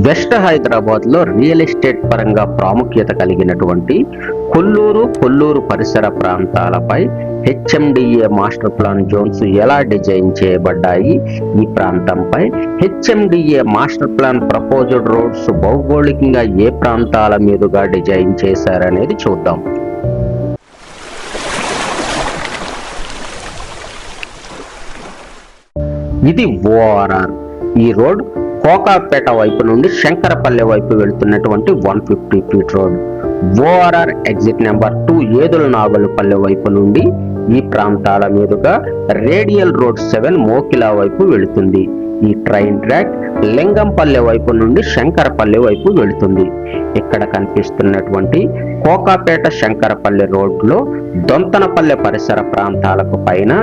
West హైదరాబాద్లో real estate పరంగా ప్రాముఖ్యత కలిగినటువంటి కొల్లూరు పరిసర ప్రాంతాలపై హెచ్ఎండిఏ మాస్టర్ ప్లాన్ జోన్స్ ఎలా డిజైన్ చేయబడ్డాయి, ఈ ప్రాంతంపై HMDA master plan proposed roads భౌగోళికంగా ఏ ప్రాంతాల మీదుగా డిజైన్ చేశారనేది చూద్దాం. ఇది ఓఆర్ఆర్. ఈ రోడ్ కోకాపేట వైపు నుండి శంకరపల్లె వైపు వెళుతున్నటువంటి 150 feet road. ORR exit number 2 Edula Nagulapalle వైపు నుండి ఈ ప్రాంతాల మీదుగా రేడియల్ రోడ్ 7 మోకిలా వైపు వెళుతుంది. ఈ ట్రైన్ ట్రాక్ లింగంపల్లె వైపు నుండి శంకరపల్లె వైపు వెళుతుంది. ఇక్కడ కనిపిస్తున్నటువంటి కోకాపేట శంకరపల్లె రోడ్లో దొంతనపల్లె పరిసర ప్రాంతాలకు పైన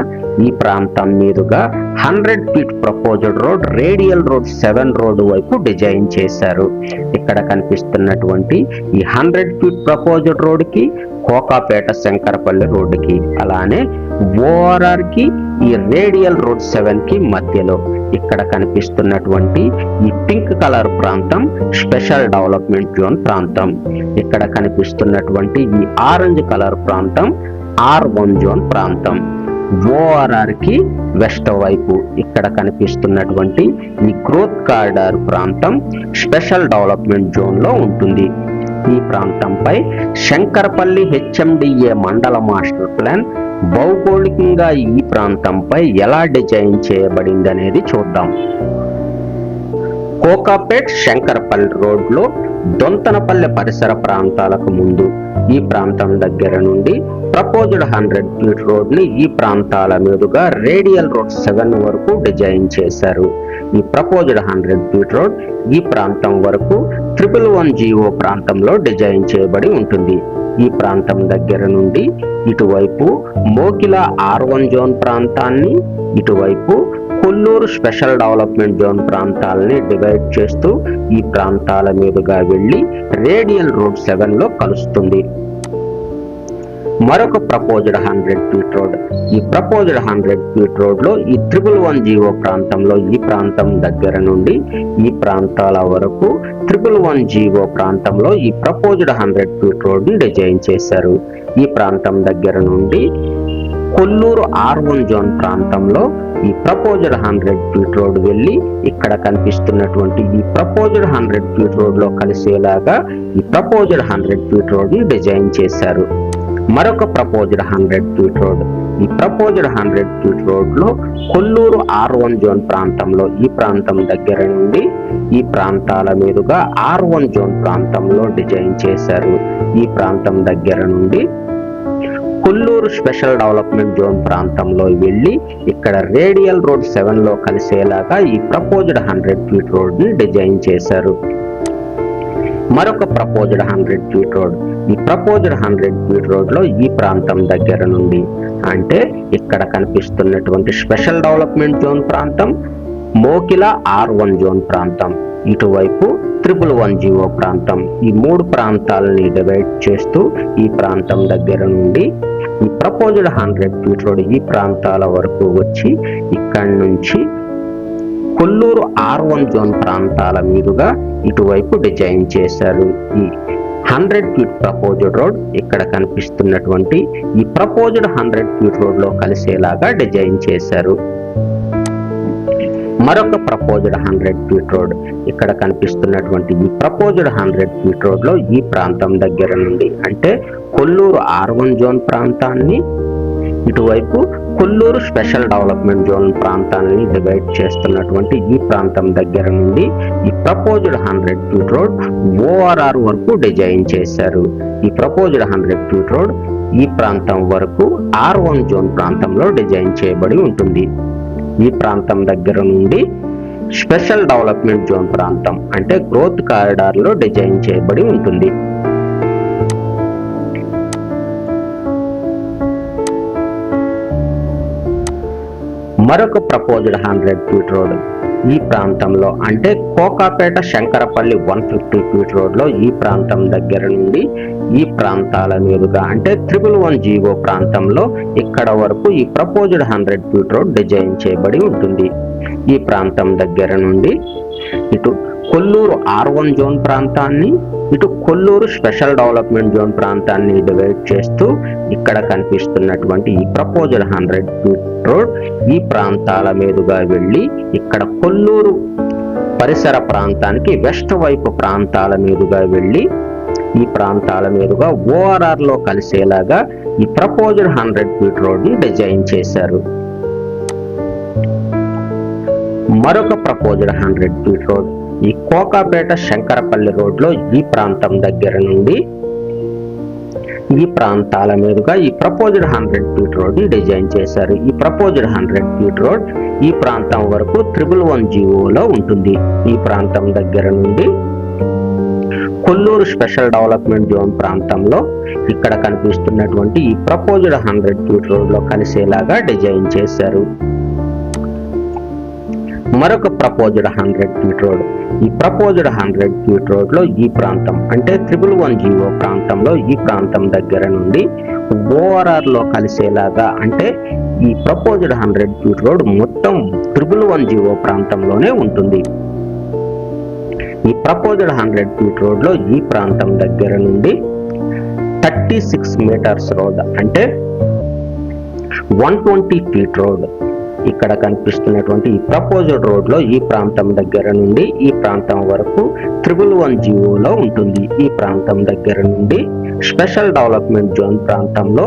ఈ ప్రాంతం మీదుగా 100 feet proposed road radial road 7 road వైపు డిజైన్ చేశారు. ఇక్కడ కనిపిస్తున్నటువంటి ఈ 100 ఫీట్ ప్రపోజ్డ్ రోడ్ కి కోకాపేట శంకరపల్లి రోడ్డుకి, అలానే ఓఆర్ఆర్ కి ఈ రేడియల్ రోడ్ 7 కి మధ్యలో ఇక్కడ కనిపిస్తున్నటువంటి ఈ పింక్ కలర్ ప్రాంతం స్పెషల్ డెవలప్మెంట్ జోన్ ప్రాంతం. ఇక్కడ కనిపిస్తున్నటువంటి ఈ ఆరెంజ్ కలర్ ప్రాంతం R1 జోన్ ప్రాంతం. ఓఆర్ఆర్ కి వెస్ట్ వైపు ఇక్కడ కనిపిస్తున్నటువంటి ఈ గ్రోత్ కారిడార్ ప్రాంతం స్పెషల్ డెవలప్మెంట్ జోన్ లో ఉంటుంది. ఈ ప్రాంతంపై శంకరపల్లి హెచ్ఎండిఏ మండల మాస్టర్ ప్లాన్ భౌగోళికంగా ఈ ప్రాంతంపై ఎలా డిజైన్ చేయబడింది అనేది చూద్దాం. కోకాపేట్ శంకరపల్లి రోడ్లో దొంతనపల్లె పరిసర ప్రాంతాలకు ముందు ఈ ప్రాంతం దగ్గర నుండి ప్రపోజ్డ్ 100 ఫీట్ రోడ్ ని ఈ ప్రాంతాల మీదుగా రేడియల్ రోడ్ 7 వరకు డిజైన్ చేశారు. ఈ ప్రపోజ్డ్ 100 ఫీట్ రోడ్ ఈ ప్రాంతం వరకు 111 ప్రాంతంలో డిజైన్ చేయబడి ఉంటుంది. ఈ ప్రాంతం దగ్గర నుండి ఇటువైపు మోకిలా R1 జోన్ ప్రాంతాన్ని, ఇటువైపు కొల్లూరు స్పెషల్ డెవలప్మెంట్ జోన్ ప్రాంతాలని డివైడ్ చేస్తూ ఈ ప్రాంతాల మీదుగా వెళ్లి రేడియల్ రోడ్ 7 లో కలుస్తుంది. మరొక ప్రపోజ్డ్ 100 ఫీట్ రోడ్. ఈ ప్రపోజ్డ్ 100 ఫీట్ రోడ్ లో ఈ 111 ప్రాంతంలో ఈ ప్రాంతం దగ్గర నుండి ఈ ప్రాంతాల వరకు 111 ప్రాంతంలో ఈ ప్రపోజ్డ్ 100 ఫీట్ రోడ్ ని డిజైన్ చేశారు. ఈ ప్రాంతం దగ్గర నుండి కొల్లూరు R1 జోన్ ప్రాంతంలో ఈ ప్రపోజ్డ్ 100 ఫీట్ రోడ్ వెళ్ళి ఇక్కడ కనిపిస్తున్నటువంటి ఈ ప్రపోజ్డ్ 100 ఫీట్ రోడ్ లో కలిసేలాగా ఈ ప్రపోజ్డ్ 100 ఫీట్ రోడ్ ని డిజైన్ చేశారు. మరొక ప్రపోజ్డ్ 100 ఫీట్ రోడ్. ఈ ప్రపోజ్డ్ 100 ఫీట్ రోడ్ లో కొల్లూరు R1 జోన్ ప్రాంతంలో ఈ ప్రాంతం దగ్గర నుండి ఈ ప్రాంతాల మీదుగా R1 జోన్ ప్రాంతంలో డిజైన్ చేశారు. ఈ ప్రాంతం దగ్గర నుండి కొల్లూరు స్పెషల్ డెవలప్మెంట్ జోన్ ప్రాంతంలో వెళ్ళి ఇక్కడ రేడియల్ రోడ్ 7 లో కలిసేలాగా ఈ ప్రపోజ్డ్ 100 ఫీట్ రోడ్ ని డిజైన్ చేశారు. మరొక ప్రపోజ్డ్ 100 ఫీట్ రోడ్. ఈ ప్రపోజ్డ్ 100 ఫీట్ రోడ్ లో ఈ ప్రాంతం దగ్గర నుండి అంటే ఇక్కడ కనిపిస్తున్నటువంటి స్పెషల్ డెవలప్మెంట్ జోన్ ప్రాంతం, మోకిలా R1 జోన్ ప్రాంతం, ఇటువైపు 111 ప్రాంతం, ఈ 3 ప్రాంతాలని డివైడ్ చేస్తూ ఈ ప్రాంతం దగ్గర నుండి ఈ ప్రపోజ్డ్ 100 ఫీట్ రోడ్ ఈ ప్రాంతాల వరకు వచ్చి ఇక్కడి నుంచి కొల్లూరు R1 జోన్ ప్రాంతాల మీదుగా ఇటువైపు డిజైన్ చేశారు. ఈ 100 ఫీట్ ప్రపోజ్డ్ రోడ్ ఇక్కడ కనిపిస్తున్నటువంటి ఈ ప్రపోజ్డ్ 100 ఫీట్ రోడ్ లో కలిసేలాగా డిజైన్ చేశారు. మరొక ప్రపోజ్డ్ 100 ఫీట్ రోడ్. ఇక్కడ కనిపిస్తున్నటువంటి ఈ ప్రపోజ్డ్ 100 ఫీట్ రోడ్ లో ఈ ప్రాంతం దగ్గర నుండి అంటే కొల్లూరు R1 జోన్ ప్రాంతాన్ని, ఇటువైపు కొల్లూరు స్పెషల్ డెవలప్మెంట్ జోన్ ప్రాంతాన్ని డివైడ్ చేస్తున్నటువంటి ఈ ప్రాంతం దగ్గర నుండి ఈ ప్రపోజ్డ్ 100 ఫీట్ రోడ్ ఓఆర్ఆర్ వరకు డిజైన్ చేశారు. ఈ ప్రపోజ్డ్ 100 ఫీట్ రోడ్ ఈ ప్రాంతం వరకు R1 జోన్ ప్రాంతంలో డిజైన్ చేయబడి ఉంటుంది. ఈ ప్రాంతం దగ్గర నుండి స్పెషల్ డెవలప్మెంట్ జోన్ ప్రాంతం అంటే గ్రోత్ కారిడార్ లో డిజైన్ చేయబడి ఉంటుంది. మరొక ప్రపోజ్డ్ 100 ఫీట్ రోడ్. ఈ ప్రాంతంలో అంటే కోకాపేట శంకరపల్లి 150 ఫీట్ రోడ్ లో ఈ ప్రాంతం దగ్గర నుండి ఈ ప్రాంతాల మీదుగా అంటే 111 ప్రాంతంలో ఇక్కడ వరకు ఈ ప్రపోజ్డ్ 100 ఫీట్ రోడ్ డిజైన్ చేయబడి ఉంటుంది. ఈ ప్రాంతం దగ్గర నుండి ఇటు కొల్లూరు R1 జోన్ ప్రాంతాన్ని, ఇటు కొల్లూరు స్పెషల్ డెవలప్మెంట్ జోన్ ప్రాంతాన్ని డివైడ్ చేస్తూ ఇక్కడ కనిపిస్తున్నటువంటి ఈ ప్రపోజల్ 100 ఫీట్ రోడ్ ఈ ప్రాంతాల మీదుగా వెళ్ళి ఇక్కడ కొల్లూరు పరిసర ప్రాంతానికి వెస్ట్ వైపు ప్రాంతాల మీదుగా వెళ్ళి ఈ ప్రాంతాల మీదుగా ORR లో కలిసేలాగా ఈ ప్రపోజల్ 100 ఫీట్ రోడ్ ని డిజైన్ చేశారు. మరొక ప్రపోజల్ 100 ఫీట్ రోడ్ ఈ కోకాపేట శంకరపల్లి రోడ్ లో ఈ ప్రాంతం దగ్గర నుండి ఈ ప్రాంతాల మీదుగా ఈ ప్రపోజల్ 100 ఫీట్ రోడ్ ని డిజైన్ చేశారు. ఈ ప్రపోజల్ 100 ఫీట్ రోడ్ ఈ ప్రాంతం వరకు 111 జీవోలో ఉంటుంది. ఈ ప్రాంతం దగ్గర నుండి కొల్లూరు స్పెషల్ డెవలప్మెంట్ జోన్ ప్రాంతంలో ఇక్కడ కనిపిస్తున్నటువంటి ఈ ప్రపోజల్ 100 ఫీట్ రోడ్ లో కలిసేలాగా డిజైన్ చేశారు. మరొక ప్రపోజల్ 100 ఫీట్ రోడ్ ఈ ప్రపోజల్ 100 ఫీట్ రోడ్ లో ఈ ప్రాంతం అంటే 111 జీవో ప్రాంతంలో ఈ ప్రాంతం దగ్గర నుండి ORR లో కలిసేలాగా అంటే ఈ ప్రపోజల్ 100 ఫీట్ రోడ్ మొత్తం 111 జీవో ప్రాంతంలోనే ఉంటుంది. ఈ ప్రపోజల్ 100 ఫీట్ రోడ్ లో ఈ ప్రాంతం దగ్గర నుండి 36 మీటర్స్ రోడ్ అంటే 120 ఫీట్ రోడ్ ఇక్కడ కనిపిస్తున్నటువంటి ఈ ప్రపోజల్ రోడ్ లో ఈ ప్రాంతం దగ్గర నుండి ఈ ప్రాంతం వరకు 111 జీవోలో ఉంటుంది. ఈ ప్రాంతం దగ్గర నుండి స్పెషల్ డెవలప్మెంట్ జోన్ ప్రాంతంలో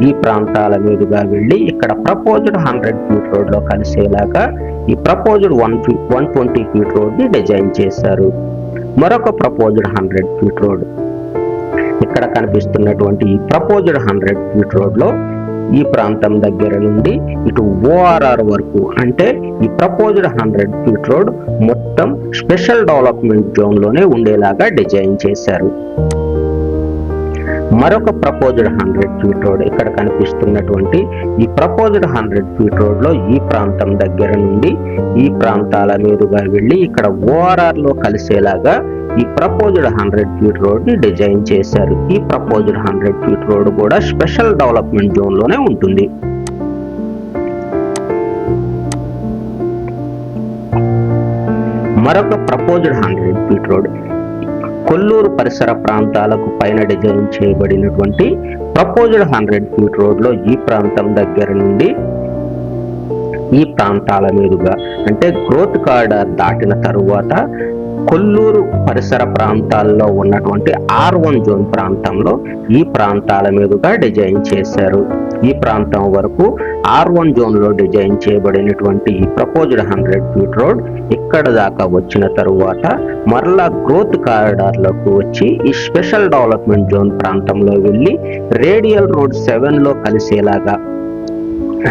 ఈ ప్రాంతాల మీదుగా వెళ్ళి ఇక్కడ ప్రపోజల్ 100 ఫీట్ రోడ్ లో కలిసేలాగా ఈ ప్రపోజల్ 120 ఫీట్ రోడ్ ని డిజైన్ చేశారు. మరొక ప్రపోజల్ 100 ఫీట్ రోడ్ ఇక్కడ కనిపిస్తున్నటువంటి ఈ ప్రపోజల్ 100 ఫీట్ రోడ్ లో ఈ ప్రాంతం దగ్గర నుండి ఇటు ORR వరకు అంటే ఈ ప్రపోజల్ 100 ఫీట్ రోడ్ మొత్తం స్పెషల్ డెవలప్మెంట్ జోన్ లోనే ఉండేలాగా డిజైన్ చేశారు. మరొక ప్రపోజల్ 100 ఫీట్ రోడ్ ఇక్కడ కనిపిస్తున్నటువంటి ఈ ప్రపోజల్ 100 ఫీట్ రోడ్ లో ఈ ప్రాంతం దగ్గర నుండి ఈ ప్రాంతాల మీదుగా వెళ్ళి ఇక్కడ ORR లో కలిసేలాగా ఈ ప్రపోజల్ 100 ఫీట్ రోడ్ ని డిజైన్ చేశారు. ఈ ప్రపోజల్ 100 ఫీట్ రోడ్ కూడా స్పెషల్ డెవలప్మెంట్ జోన్ లోనే ఉంటుంది. మరొక ప్రపోజల్ 100 ఫీట్ రోడ్ కొల్లూరు పరిసర ప్రాంతాలకు పైన డిజైన్ చేయబడినటువంటి ప్రపోజల్ 100 ఫీట్ రోడ్ లో ఈ ప్రాంతం దగ్గర నుండి ఈ ప్రాంతాల మీదుగా అంటే గ్రోత్ కారిడార్ దాటిన తరువాత కొల్లూరు పరిసర ప్రాంతాల్లో ఉన్నటువంటి R1 జోన్ ప్రాంతంలో ఈ ప్రాంతాల మీదుగా డిజైన్ చేశారు. ఈ ప్రాంతం వరకు R1 జోన్ లో డిజైన్ చేయబడినటువంటి ఈ ప్రపోజల్ 100 ఫీట్ రోడ్ ఇక్కడ దాకా వచ్చిన తరువాత మరలా గ్రోత్ కారిడార్ లోకి వచ్చి ఈ స్పెషల్ డెవలప్మెంట్ జోన్ ప్రాంతంలో వెళ్ళి రేడియల్ రోడ్ 7 లో కలిసేలాగా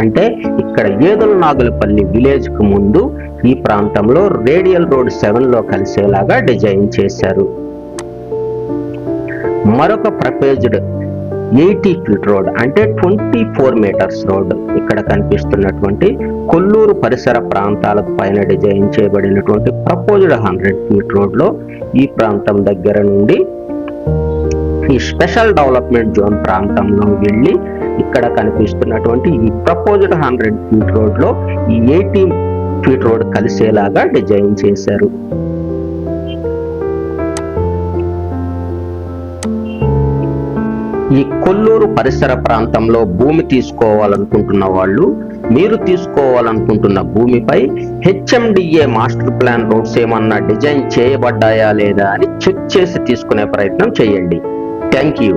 అంటే ఇక్కడ ఏదుల నాగులపల్లి విలేజ్ కు ముందు ఈ ప్రాంతంలో రేడియల్ రోడ్ 7 లో కలిసేలాగా డిజైన్ చేశారు. మరొక ప్రపోజ్డ్ 80 ఫీట్ రోడ్ అంటే 24 మీటర్స్ రోడ్ ఇక్కడ కనిపిస్తున్నటువంటి కొల్లూరు పరిసర ప్రాంతాలకు పైన డిజైన్ చేయబడినటువంటి ప్రపోజ్డ్ 100 ఫీట్ రోడ్ లో ఈ ప్రాంతం దగ్గర నుండి ఈ స్పెషల్ డెవలప్మెంట్ జోన్ ప్రాంతంలో వెళ్ళి ఇక్కడ కనిపిస్తున్నటువంటి ఈ ప్రపోజ్డ్ 100 ఫీట్ రోడ్ లో ఈ 80 ఫీట్ రోడ్ కలిసేలాగా డిజైన్ చేశారు. ఈ కొల్లూరు పరిసర ప్రాంతంలో భూమి తీసుకోవాలనుకుంటున్న వాళ్ళు మీరు తీసుకోవాలనుకుంటున్న భూమిపై HMDA మాస్టర్ ప్లాన్ రోడ్స్ ఏమన్నా డిజైన్ చేయబడ్డాయా లేదా అని చెక్ చేసి తీసుకునే ప్రయత్నం చేయండి. Thank you.